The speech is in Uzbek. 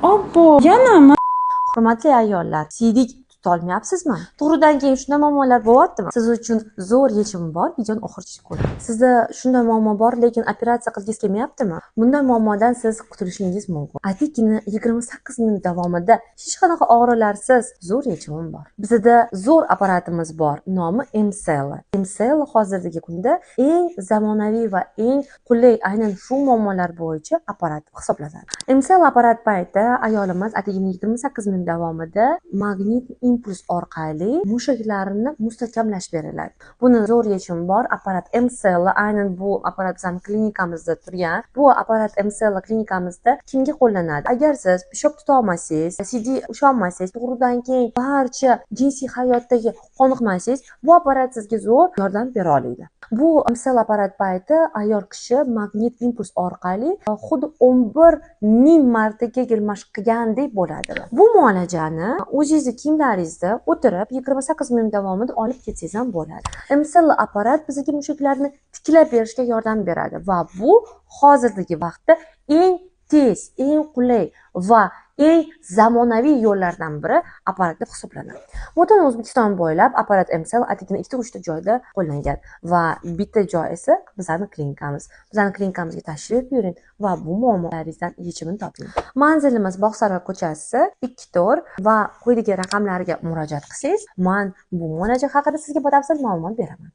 Obbo, yanami? Hurmatli ayollar, siydik tutolmayapsizmi? Tug'ruqdan keyin shunday muammolar bo'lyaptimi? Siz uchun zo'r yechim bor, videoni oxirigacha ko'ring. Sizda shunday muammo bor, lekin operatsiya qilgingiz kelmayaptimi? Bunday muammodan siz qutulishingiz mumkin. Atigina 28 minut davomida hech qanaqa og'riqlarsiz zo'r yechimim bor. Bizda zo'r apparatimiz bor, nomi Emcell. Emcell hozirgi kunda eng zamonaviy va eng qulay aynan shu muammolar bo'yicha apparat hisoblanadi. Emcell apparat payti ayolimiz atigina 28 minut davomida magnit impuls orqali mushaklarni mustahkamlash beriladi. Buni zo'r yechimi bor. Apparat Emcell, aynan bu apparat bizning klinikamizda turgan. Bu apparat Emcell klinikamizda kimga qo'llanadi? Agar siz pishob tuta olmasangiz, CD ushlanmasangiz, tug'ruqdan keyin barcha jinsiy hayotdagi qoniqmasangiz, bu apparat sizga zo'r yordam bera oladi. Bu Emcell apparat payti ayol kishi magnit impuls orqali xuddi 11,000 martaga mashq qilgandek bo'ladi. Bu muolajani o'zingizni kiyimlaringizda o'tirib 28 minut davomida olib ketsangiz ham bo'ladi. Emcell apparat bizga mushaklarni tiklab berishga yordam beradi va bu hozirgi vaqtda eng tez, eng qulay va eng zamonaviy yo'llardan biri apparat deb hisoblanadi. Butun O'zbekiston bo'ylab apparat Emcell atigina 2-3 ta joyda qo'llangan va bitta joy esa bizning klinikamiz. Bizning klinikamizga tashrif buyuring va bu muammolaringizdan yechimini toping. Manzilimiz Bog'saro ko'chasi 2-4 va quyidagi raqamlarga murojaat qilsangiz, men bu muolaja haqida sizga batafsil ma'lumot beraman.